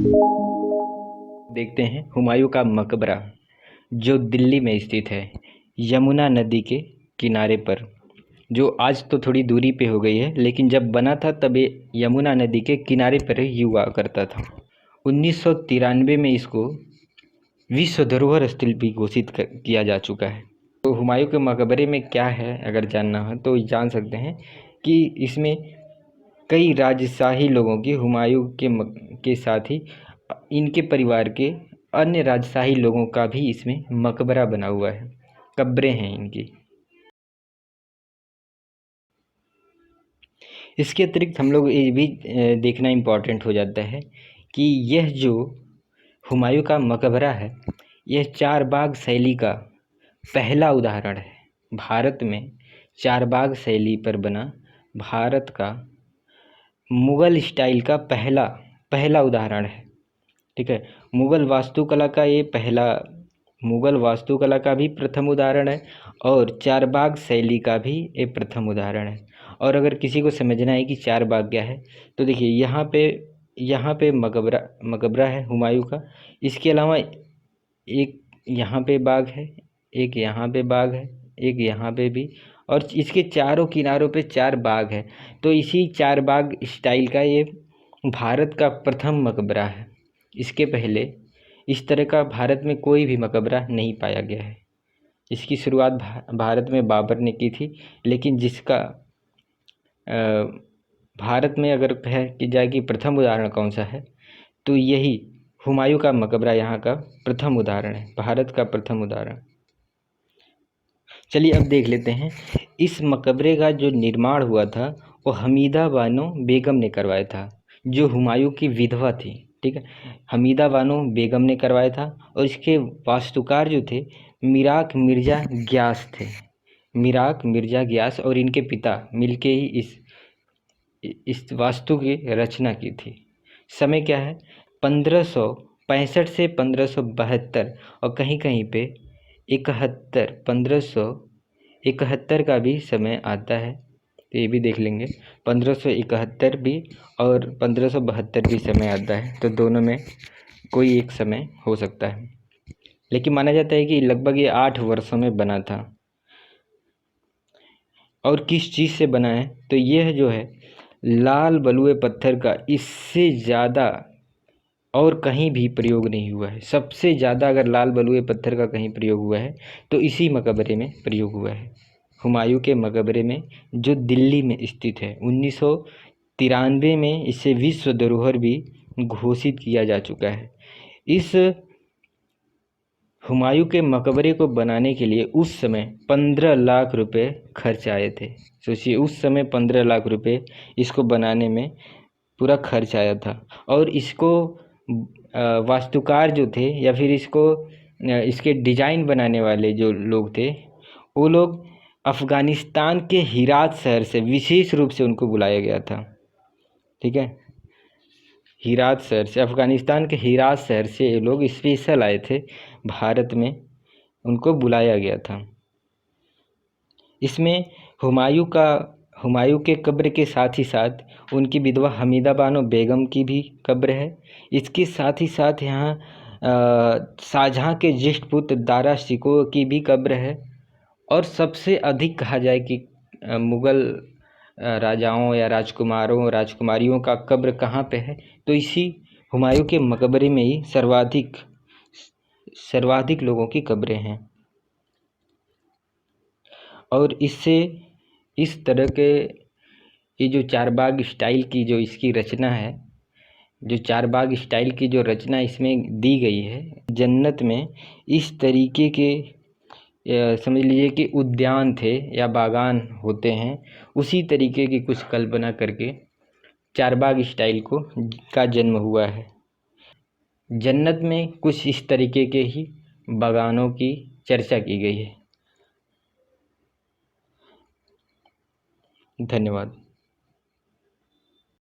देखते हैं हुमायूं का मकबरा, जो दिल्ली में स्थित है, यमुना नदी के किनारे पर। जो आज तो थोड़ी दूरी पे हो गई है, लेकिन जब बना था तब ये यमुना नदी के किनारे पर ही हुआ करता था। 1993 में इसको विश्व धरोहर स्थल भी घोषित किया जा चुका है। तो हुमायूं के मकबरे में क्या है, अगर जानना हो तो जान सकते हैं कि इसमें कई राजशाही लोगों की, हुमायूं के साथ ही इनके परिवार के अन्य राजशाही लोगों का भी इसमें मकबरा बना हुआ है, कब्रें हैं इनकी। इसके अतिरिक्त हम लोग ये भी देखना इम्पॉर्टेंट हो जाता है कि यह जो हुमायूं का मकबरा है, यह चारबाग शैली का पहला उदाहरण है। भारत में चारबाग शैली पर बना भारत का मुग़ल स्टाइल का पहला उदाहरण है। ठीक है, मुग़ल वास्तुकला का भी प्रथम उदाहरण है और चारबाग शैली का भी एक प्रथम उदाहरण है। और अगर किसी को समझना है कि चारबाग क्या है, तो देखिए यहाँ पे मकबरा है हुमायूं का। इसके अलावा एक यहाँ पे बाग है, एक यहाँ पे बाग है, एक यहाँ पे भी, और इसके चारों किनारों पे चार बाग है। तो इसी चार बाग स्टाइल का ये भारत का प्रथम मकबरा है। इसके पहले इस तरह का भारत में कोई भी मकबरा नहीं पाया गया है। इसकी शुरुआत भारत में बाबर ने की थी, लेकिन जिसका भारत में अगर कह की जाए कि प्रथम उदाहरण कौन सा है, तो यही हुमायूं का मकबरा यहाँ का प्रथम उदाहरण है, भारत का प्रथम उदाहरण। चलिए अब देख लेते हैं। इस मकबरे का जो निर्माण हुआ था वो हमीदा बानो बेगम ने करवाया था, जो हुमायूं की विधवा थी। ठीक है, हमीदा बानो बेगम ने करवाया था। और इसके वास्तुकार जो थे मिराक मिर्ज़ा ग्यास थे। मिराक मिर्ज़ा ग्यास और इनके पिता मिलके ही इस वास्तु की रचना की थी। समय क्या है, 1565 से 1572, और कहीं कहीं पे 1571 का भी समय आता है, तो ये भी देख लेंगे। 1571 भी और 1572 भी समय आता है, तो दोनों में कोई एक समय हो सकता है। लेकिन माना जाता है कि लगभग ये 8 वर्षों में बना था। और किस चीज़ से बना है, तो यह जो है लाल बलुए पत्थर का इससे ज़्यादा और कहीं भी प्रयोग नहीं हुआ है। सबसे ज़्यादा अगर लाल बलुए पत्थर का कहीं प्रयोग हुआ है तो इसी मकबरे में प्रयोग हुआ है, हुमायूं के मकबरे में, जो दिल्ली में स्थित है। 1993 में इसे विश्व धरोहर भी घोषित किया जा चुका है। इस हुमायूं के मकबरे को बनाने के लिए उस समय 15 लाख रुपए खर्च आए थे। सोचिए, उस समय 15 लाख रुपए इसको बनाने में पूरा खर्च आया था। और इसको वास्तुकार जो थे, या फिर इसके डिज़ाइन बनाने वाले जो लोग थे, वो लोग अफ़गानिस्तान के हेरात शहर से विशेष रूप से उनको बुलाया गया था। ठीक है, हेरात शहर से, अफ़गानिस्तान के हेरात शहर से ये लोग स्पेशल आए थे भारत में, उनको बुलाया गया था। इसमें हुमायूं के कब्र के साथ ही साथ उनकी विधवा हमीदा बानो बेगम की भी कब्र है। इसके साथ ही साथ यहाँ शाहजहाँ के ज्येष्ठ पुत्र दारा शिकोह की भी कब्र है। और सबसे अधिक कहा जाए कि मुग़ल राजाओं या राजकुमारियों का कब्र कहाँ पे है, तो इसी हुमायूं के मकबरे में ही सर्वाधिक लोगों की कब्रें हैं। और इस तरह के ये जो चारबाग स्टाइल की जो इसकी रचना है, जो चारबाग स्टाइल की जो रचना इसमें दी गई है, जन्नत में इस तरीके के समझ लीजिए कि उद्यान थे या बागान होते हैं, उसी तरीके की कुछ कल्पना करके चारबाग स्टाइल का जन्म हुआ है। जन्नत में कुछ इस तरीके के ही बागानों की चर्चा की गई है। धन्यवाद।